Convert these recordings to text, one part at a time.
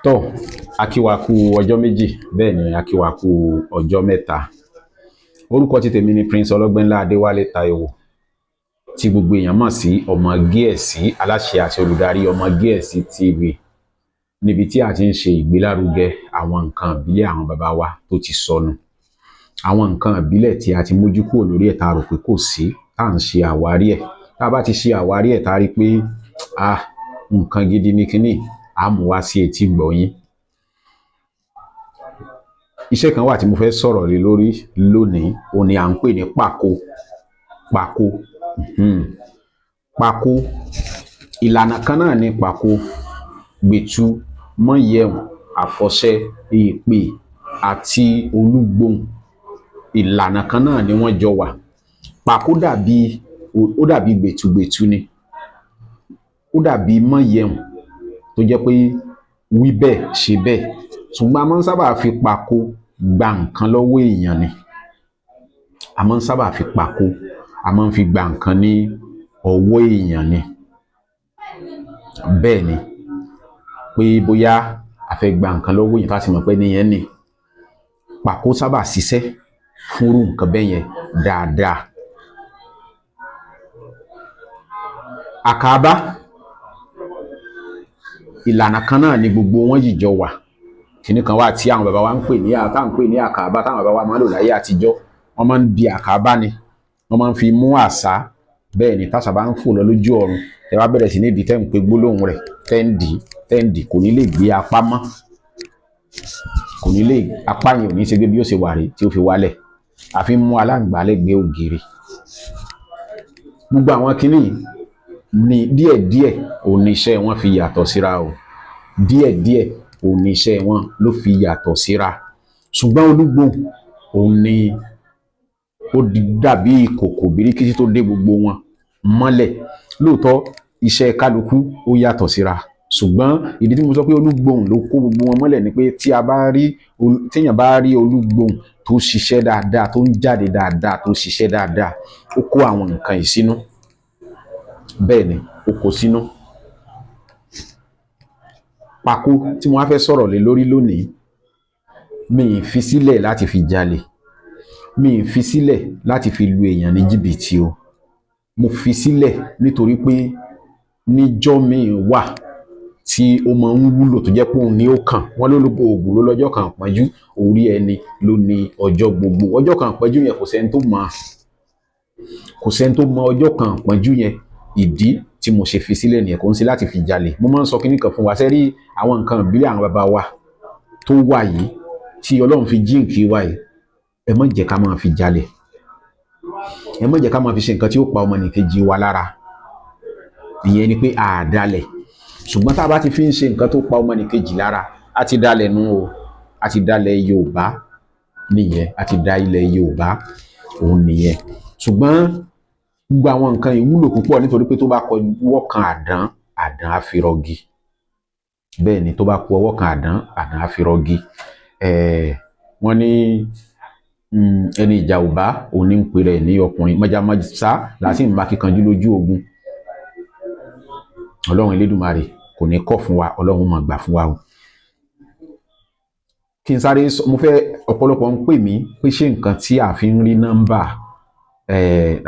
tó akíwaku ọjọ́ méjì bẹ́ẹ̀ ni akíwaku ọjọ́ mẹ́ta. Orúkọ tí tèmi ni Prince Ọlọ́gbẹ́nlá Adéwálé Táíwò tí gbogbo èèyàn mọ̀ sí ọmọ Gẹ̀ẹ́sì, aláṣẹ àti olùdarí ọmọ Gẹ̀ẹ́sì TV, níbi tí a ti ń ṣe ìgbélárugẹ àwọn nǹkan ìbílẹ̀ àwọn bàbá wa tó ti sọnù, àwọn nǹkan ìbílẹ̀ tí a ti mójú kúrò lórí ẹ̀ tá a rò pé kò sí, tá à ń ṣe àwárí ẹ̀. Tá a bá ti ṣe àwárí ẹ̀ tá a rí pé nǹkan gidi ni kíní, a mú wá sí etí gbọ̀yìn. Iṣẹ́ kan wà tí mo fẹ́ sọ̀rọ̀ lé lórí lónìí, òun ni à ń pè ní Pako. Pako. Pako. Ìlànà kan náà ni Pako, gbẹ̀tu, Mayehun, àfọ̀ṣẹ, èèpè àti olúgbòhùn. Ìlànà kan náà ni wọ́n jọ wà. Pako dàbí gbẹ̀tugbẹ̀tu ni. Ó dàbí Mayehun tó jẹ́ pé wí bẹ́ẹ̀ ṣe bẹ́ẹ̀. Ṣùgbọ́n a máa ń sábà fi Pako gba nǹkan lọ́wọ́ èèyàn ni. A máa ń sábà fi Pako, a máa ń fi gba nǹkan ní ọwọ́ èèyàn ni. Bẹ́ẹ̀ ni, pé bóyá a fẹ́ gba nǹkan lọ́wọ́ èèyàn tá a sì mọ̀ pé nìyẹn ni. Pako sábà ṣiṣẹ́ fúnrú nǹkan bẹ́ẹ̀ yẹn dáadáa. Àkàbá, ìlànà kan náà ni gbogbo wọn yìí jọ wà. Kíní kan wà tí àwọn bàbá wa ń pè ní àkàbá, táwọn bàbá wa máa ń lò láyé àtijọ́. Wọ́n máa ń di àkàbá ni, wọ́n máa ń fi mú àṣá. Bẹ́ẹ̀ ni, táṣà bá ń fò lọ lójú ọ̀run, ẹ wá bẹ̀rẹ̀ sí ní ìdí tẹ́ ń pe gbólóhùn rẹ̀, tẹ́ǹdì kò ní lè gbé apá mọ́, kò ní lè, apá yẹn ò ní ṣe bí ó ṣe wà rí tí ó fi wálẹ̀. A fi ń mú aláǹgbá lẹ́gbẹ̀ẹ́ ògiri. Gbogbo àwọn kíní ní díẹ̀díẹ̀ òun ni iṣẹ́ wọn fi yàtọ̀ síra o. Díẹ̀díẹ̀ òun ni iṣẹ́ wọn ló fi yàtọ̀ síra. Ṣùgbọ́n olúgbòhùn òun ni ó dàbí ìkòkò bíríkítí tó dé gbogbo wọn mọ́lẹ̀. Lóòótọ́ iṣẹ́ kálukú ó yàtọ̀ síra. Ṣùgbọ́n ìdí tí mo sọ pé olúgbòhùn ló kó gbogbo wọn mọ́lẹ̀ ni pé téèyàn bá rí olúgbòhùn tó ṣiṣẹ́ dáadáa, tó ń jáde dáadáa, tó ṣiṣẹ́ dáadáa, ó kó àwọn nǹkan yìí sínú. Bẹ́ẹ̀ ni, ó kó sínú. Pako tí mo wá fẹ́ sọ̀rọ̀ lé lórí lónìí, mi ì fi sílẹ̀ láti fi jalè, mi ì fi sílẹ̀ láti fi lu èèyàn ní jìbìtì o. Mo fi sílẹ̀ nítorí pé níjọ́ míì wà tí ó máa ń wúlò tó jẹ́ pé òun ni ó kàn. Wọ́n lólobó ògùn ló lọ́jọ́ kan pọ́njú, orí ẹni ló ní ọjọ́ gbogbo. Ọjọ́ kan pọ́njú yẹn kò sẹ́ni tó mọ̀, kò sẹ́ni tó mọ ọjọ́ kan pọ́njú yẹn. Ìdí tí mo ṣe fi sílẹ̀ nìyẹn, kò ń ṣe láti fi jalè. Mo máa ń sọ kíní kan fún wa, sẹ́rí àwọn nǹkan ìbílẹ̀ àwọn bàbá wa tó wà yìí, tí Ọlọ́run fi jíǹkí wa yìí, ẹ má jẹ́ ká máa fi jalè. Ẹ má jẹ́ ká máa fi ṣe nǹkan tí ó pa ọmọnìkejì wa lára. Ìyẹn ni pé àdálẹ̀. Ṣùgbọ́n tá a bá ti fi ń ṣe nǹkan tó pa ọmọnìkejì lára, a ti dalẹ̀ nù o. A ti dalẹ̀ Yorùbá nìyẹn, a ti da ilẹ̀ Yorùbá òun nìyẹn. Ṣùgbọ́n gbogbo àwọn nǹkan ìwúlò púpọ̀, nítorí pé tó bá kọ ọwọ́ kan àdán, àdán á fi rọgi. Bẹ́ẹ̀ ni, tó bá kọ ọwọ́ kan àdán, àdán á fi rọgi. Wọ́n ní ẹni ìjà ò bá òun ní ń pè rẹ̀ ní ọkùnrin. Májámájá làásì ń bá kíkanjú lójú ogun. Ọlọ́run Elédùmarè kò ní kọ̀ fún wa, Ọlọ́run máa gbà fún wa o. Kí n sáré sọ, mo fẹ́, ọ̀pọ̀lọpọ̀ ń pè mí pé ṣé nǹkan tí a fi ń rí nọ́mbà,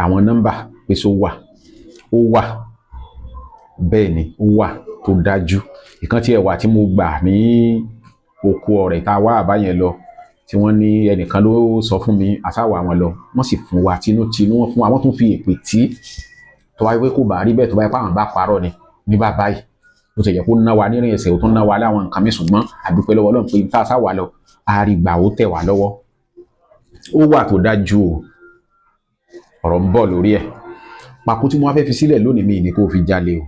àwọn nọ́mbà pé ṣó wà. Ó wà. Bẹ́ẹ̀ ni, ó wà tó dájú. Ìkan tí ẹ wà tí mo gbà ní oko ọ̀rẹ́ tá a wá àbáyẹn lọ, tí wọ́n ní ẹnìkan ló sọ fún mi, àsáwà wọn lọ, wọ́n sì fún wa tinútinú, wọ́n fún wa, wọ́n tún fi èpè tí tó wáyé pé kò bá rí bẹ́ẹ̀, tó wáyé pé àwọn bá parọ́ ni ní bàbá yìí. Ó ti jẹ́ kó ná wa nírìn ẹsẹ̀, ó tún ná wa láwọn nǹkan mi, ṣùgbọ́n àdúpẹ́ lọ́wọ́ Ọlọ́run pé tá a sáwà lọ, a rí gbà, ó tẹ̀ wá lọ́wọ́. Ó wà tó dájú o. Ọ̀rọ̀ ń bọ̀ lórí ẹ̀. Pako tí mo wá fẹ́ fi sílẹ̀ lónìí, mi ní kó fi jalè o.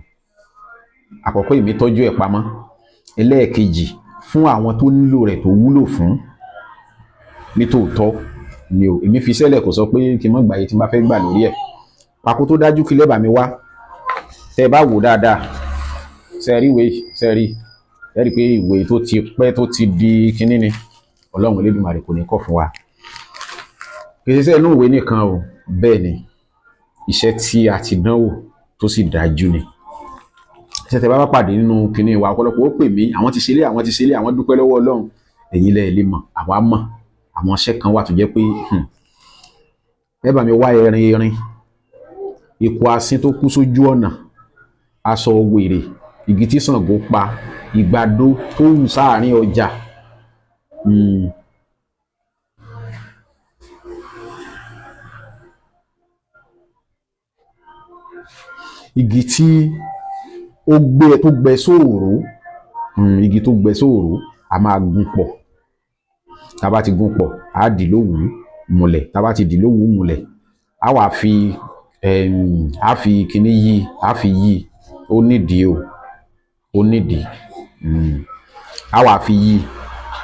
Àkọ́kọ́, èmi tọ́jú ẹ̀ pamọ́. Ẹlẹ́ẹ̀kejì, fún àwọn tó nílò rẹ̀, tó wúlò fún nítòótọ́ ni o. Èmi fi sílẹ̀, kò sọ pé kí n má gbà yìí tí n bá fẹ́ gbà lórí ẹ̀. Pako tó dájú kí lẹ́bàá mi wá. Tẹ́ bá wò dáadáa, sẹ́rí ìwé, sẹ́rí pé ìwé tó ti pẹ́, tó ti di kíní ni. Ọlọ́run Elédùmarè kò ní kọ̀ fún wa. Kì í ṣe inú ìwé nìkan o. Bẹ́ẹ̀ ni, iṣẹ́ tí a ti dánwò tó sì dájú ni. ṣe tẹ́ bá pàdé nínú kinní wa ọ̀pọ̀lọpọ̀ ó pè mí àwọn ti ṣe lé àwọn dúpẹ́ lọ́wọ́ Ọlọ́run ẹ̀yin lẹ lè mọ̀ àwa mọ̀ àwọn iṣẹ́ kan wà tó jẹ́ pé ẹ bá mi wá erin ikú asín tó kú sójú ọ̀nà aṣọ wèrè igi tí Ṣàngó pa ìgbàdo tó wù sáàrin ọjà igi tí tó gbẹ sóòrò igi tó gbẹ sóòrò a máa gún pọ̀ tá bá ti gún pọ̀ á dì lówùú múlẹ̀ tá bá ti dì lówùú múlẹ̀ á wá fi á fi kíní yí á fi yí ó nídìí ó nídìí á wá fi yí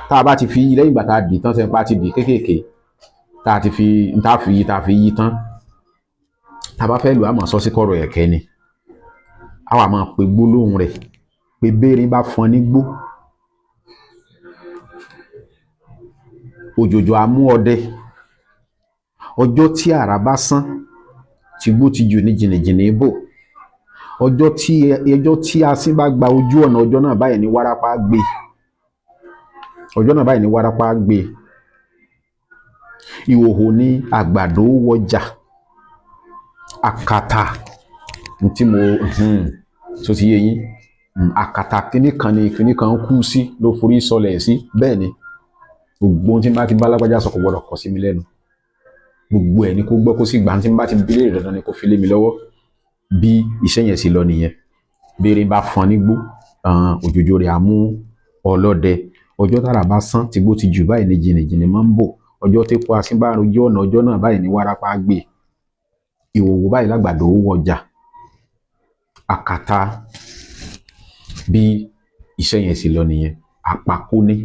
tá bá ti fi yí lẹ́yìn ìgbà tá a dì tán sẹ́ńpá ti dì kéékèèké tá a fi yí tán tá bá fẹ́ lò á mọ̀ sọ sí kọ̀rọ̀ ẹ̀kẹ́ ni á wá máa pe gbólóhùn rẹ̀ pé béèrè bá fọn nígbó òjòjò àmú ọdẹ ọjọ́ tí àrá bá sán tìgbó ti jù ní jìnnìjìnnì bò ọjọ́ tí asín bá gba ojú ọ̀nà ọjọ́ náà báyìí ní wárápá gbé ìhòhò ní àgbàdo wọjà àkàtà tí mo tó ti yé yín àkàtà kíní kan kú sí ló forí sọlẹ̀ sí bẹ́ẹ̀ ni gbogbo tí n bá ti bá lágbájá sọ kò gbọdọ̀ kọ sí mi lẹ́nu gbogbo ẹ̀ ni kó gbọ́ kó sì gbà tí n bá ti bílẹ̀ dandan ni kó fi lé mi lọ́wọ́ bí iṣẹ́ yẹn sì lọ nìyẹn béèrè bá fọn nígbó òjòjò rẹ̀ àmú ọlọ́dẹ ọjọ́ tára bá sán tìgbó ti jù báyìí ní jìnnìjìnnì máa ń bò ọjọ́ tí epo asín bá rojú ọ̀nà ọjọ́ náà báyìí ní wárápá gbé ìhòòhò báyìí lágbàdo wọjà àkàtà bí iṣẹ́ yẹn sì lọ nìyẹn àpàkó ní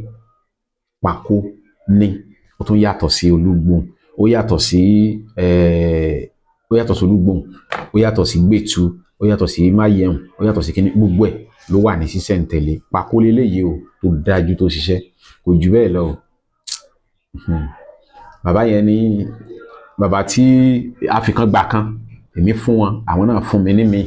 ó tún yàtọ̀ sí olúgbòhùn ó yàtọ̀ sí olúgbòhùn ó yàtọ̀ sí gbẹ̀tu ó yàtọ̀ sí máyẹ̀hùn ó yàtọ̀ sí kíní gbogbo ẹ̀ ló wà ní sísẹ̀ǹtẹ̀lé pàkó leléyìí o tó dájú tó ṣiṣẹ́ kò jù bẹ́ẹ̀ lọ o bàbá yẹn ní bàbá tí àfikàn gbà kan èmi fún wọn àwọn náà fún mi ní mi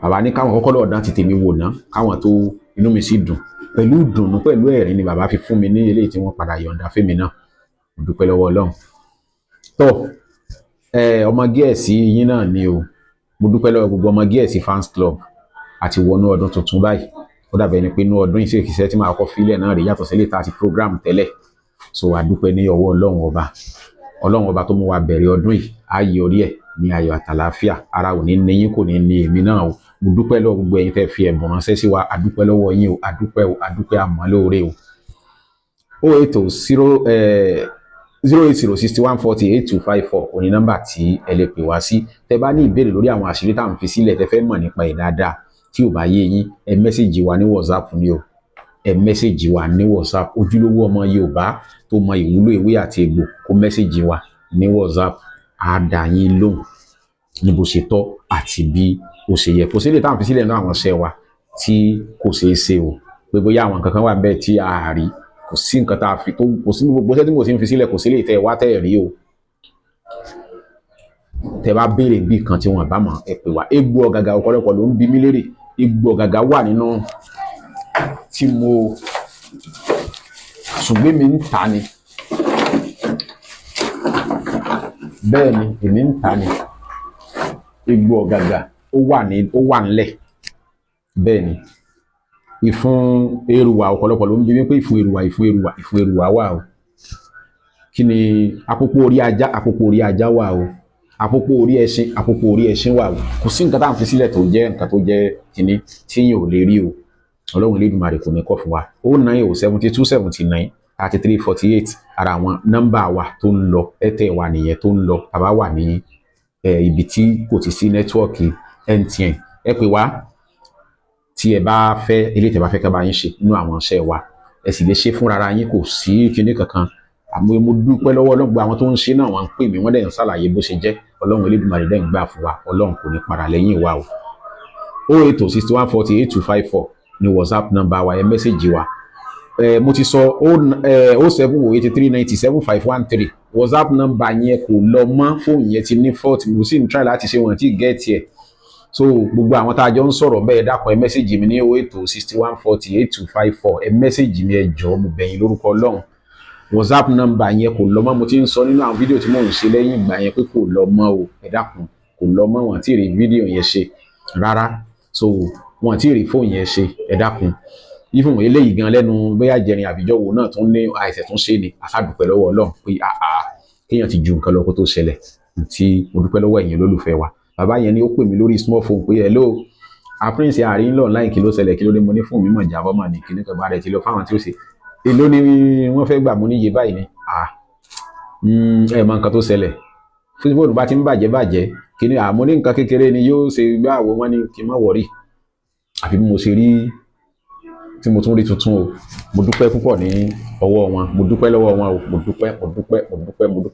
bàbá ní káwọn kọ́kọ́ lọ́ọ̀ dán ti tèmi wò ná káwọn tó inú mi sì dùn pẹ̀lú ìdùnnú pẹ̀lú ẹ̀rín ni bàbá fi fún mi ní eléyìí tí wọ́n padà yọ̀ǹda fẹ́mi náà mo dúpẹ́ lọ́wọ́ Ọlọ́run tó ọmọ Gẹ̀ẹ́sì yín náà ni o mo dúpẹ́ lọ́wọ́ gbogbo ọmọ Gẹ̀ẹ́sì fans club àti wọnú ọdún tuntun báyìí ó dàbẹ̀ ni pé inú ọdún ìṣèkìṣẹ́ tí màá kọ́ fílẹ̀ náà rí yàtọ̀ sílẹ̀ tá a ti program tẹ́lẹ̀ so a dúpẹ́ ní ọwọ́ Ọlọ́run ọba tó mú wa bẹ̀rẹ̀ ọdún yìí á yọrí ẹ̀ ní ayọ̀ àtàlàáfíà ara ò ní ní yín kò ní ní èmi náà o mo dúpẹ́ lọ́wọ́ gbogbo ẹ̀yin tẹ́ fi ẹ̀bùn ránṣẹ́ sí wa a dúpẹ́ lọ́wọ́ yín o a dúpẹ́ àmọ́ lóore o 08061408254 òní nọ́mbà tí ẹ lè pè wá sí tẹ́ bá ní ìbéèrè lórí àwọn àṣírí tá à ń fi sílẹ̀ tẹ́ fẹ́ mọ̀ nípa ẹ̀ dáadáa tí ò bá yé yín ẹ mẹ́sẹ̀jì wa ní WhatsApp ni o ẹ mẹ́sẹ̀jì wa ní WhatsApp ojúlówó ọmọ Yorùbá tó mọ ìwúlò ewé àti egbò kó mẹ́sẹ̀jì wa ní WhatsApp á dá yín lóhùn ní bó ṣe tọ́ àti bí ó ṣe yẹ kò sí lè tá à ń fi sílẹ̀ náà àwọn iṣẹ́ wa tí kò ṣeé ṣe o pé bóyá àwọn nǹkan kan wà bẹ́ẹ̀ tí a rí kò sí nǹkan tá a fi tó kò sí gbogbo iṣẹ́ tí mo ti ń fi sílẹ̀ kò sí lè tẹ́ ẹ wá tẹ́ ẹ rí o tẹ́ bá béèrè bí kan tí wọ́n bá mọ̀ ẹ pè wá egbò ọ̀gàgà ọ̀pọ̀lọpọ̀ ló ń bi mí lérè egbò ọ̀gàgà wà nínú tí mo ṣùgbọ́n mi ń ta ni bẹ́ẹ̀ ni èmi ń ta ni egbò ọ̀gàgà ó wà nílẹ̀ bẹ́ẹ̀ ni ìfun èrùwà ọ̀pọ̀lọpọ̀ ló ń bi mí pé ìfun èrùwà wà o kí ni àpòpò orí ajá wà o àpòpò orí ẹṣin wà o kò sí nǹkan tá à ń fi sílẹ̀ tó jẹ́ nǹkan tó jẹ́ kíní tí yín ò lè rí o Ọlọ́run Elédùmarè kò ní kọ̀ fún wa 09072793348 ara àwọn nọ́mbà wa tó ń lọ ẹ̀tẹ̀ wa nìyẹn tó ń lọ tàbá wà ní ibi tí kò ti sí nẹ́tíwọ́ọ̀kì MTN ẹ pè wá tí ẹ bá fẹ́ eléyìí tẹ́ bá fẹ́ ká bá yín ṣe nínú àwọn iṣẹ́ wa ẹ sì lè ṣe fúnra yín kò sí kinní kankan àmọ́ mo dúpẹ́ lọ́wọ́ Ọlọ́run gbogbo àwọn tó ń ṣe náà wọ́n ń pè mí wọ́n dẹ̀ ń ṣàlàyé bó ṣe jẹ́ Ọlọ́run Elédùmarè dẹ̀ ń gbà fún wa Ọlọ́run kò ní padà lẹ́yìn wa o 08061408254 ní WhatsApp nọ́mbà wa ẹ mẹ́sẹ̀jì wa mo ti sọ 07083907513 WhatsApp nọ́mbà yẹn kò lọ mọ́ fóònù yẹn ti ní fault mo sì ń try láti ṣe wọn tí gẹ́ẹ̀tì ẹ̀ so gbogbo àwọn tá a jọ ń sọ̀rọ̀ bẹ́ẹ̀ dákun ẹ mẹ́sẹ̀gì mi ní 080 61 40 8254 ẹ mẹ́sẹ̀gì mi ẹ jọ̀ọ́ mo bẹ̀ yín lórúkọ Ọlọ́run. WhatsApp number yẹn kò lọ mọ́, mo ti ń sọ nínú àwọn fídíò tí mò ń ṣe lẹ́yìn ìgbà yẹn pé kò lọ mọ́ o, ẹ dákun kò lọ mọ́, wọn tí ì rí fídíò yẹn ṣe rárá, so wọn tí ì rí fóònù yẹn ṣe, ẹ dákun. Even eléyìí gan lẹ́nu bóyá jẹrin àbíjọ́ wo náà tún ní àìsẹ̀ tún ṣe ni àfàdùpẹ́ lọ́wọ́ Ọlọ́run pé kéèyàn ti ju nǹkan lọ kó tó ṣẹlẹ̀, tí mo dúpẹ́ lọ́wọ́ ẹ̀yin olólùfẹ́ wa. Bàbá yẹn ni ó pè mí lórí small phone pé hello prince àárín lọ láì kí ló ṣẹlẹ̀ kí ló dé, mo ní fún mi mọ̀ jábọ́ mà ní kíní kan bá rẹ̀ ti lọ fáwọn tí ó ṣe èló ni wọ́n fẹ́ gbà mú níye báyìí ni ẹ mọ nǹkan tó ṣẹlẹ̀ fúnfóònù bá ti ń bàjẹ́ kíní àmọ́ ní nǹkan kékeré ni yóò ṣe gbá àwọ̀ wọn ní kí n má wọ̀rí àfi bí mo ṣe rí tí mo tún rí tuntun o. Mo dúpẹ́ púpọ̀ ní ọwọ́ wọn, mo dúpẹ́ lọ́wọ́ wọn o, mo dúpẹ́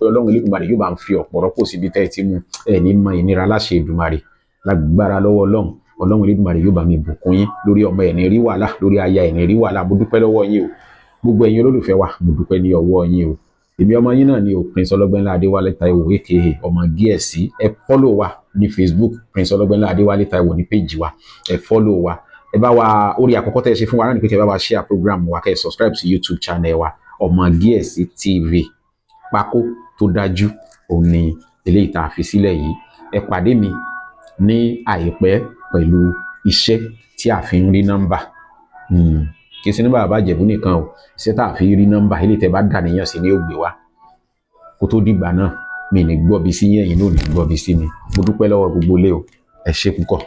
Ọlọ́run Elédùmarè yóò bá ń fi ọ̀pọ̀ rọ́pò síbi tẹ́ ẹ ti mú ẹ ní mọ ìnira láṣẹ Èdùmarè lágbára lọ́wọ́ Ọlọ́run Elédùmarè yóò bá mi bùkún yín lórí ọmọ ẹ̀ ní rí wàhálà, lórí aya ẹ̀ ní rí wàhálà. Mo dúpẹ́ lọ́wọ́ yín o, gbogbo ẹ̀yin olólùfẹ́ wa mo dúpẹ́ ní ọwọ́ yín o. Èmi ọmọ yín náà ni o, Prince Ọlọ́gbẹ́nlá Adéwálé Táíwò aka ọmọ Gẹ̀ẹ́sì. Ẹ follow wa ní Facebook Prince Ọlọ́gbẹ́nlá Adéwálé Táíwò ní page wa, ẹ follow wa. Ẹ bá wa orí àkọ́kọ́ tẹ́ ẹ ṣe fún wa náà ni pé kẹ́ bá wa share program wa, kẹ́ ẹ subscribe sí YouTube channel wa ọmọ Gẹ̀ẹ́sì TV. Pako tó dájú òun ni eléyìí tá a fi sílẹ̀ yìí. Ẹ pàdé mi ní àìpẹ́ pẹ̀lú iṣẹ́ tí a fi ń rí nọ́mbà kì í ṣe nọ́mbà bàbá Ìjẹ̀bú nìkan o, iṣẹ́ tá a fi rí nọ́mbà eléyìí tẹ́ bá dà níyàn sí ni ó gbé wa kó tó dìgbà náà mi ní gbọ́ bí sí yẹn, ẹ̀yin náà ní gbọ́ bí sí mi. Mo dúpẹ́ lọ́wọ́ gbogbo ilé o, ẹ ṣé púpọ̀.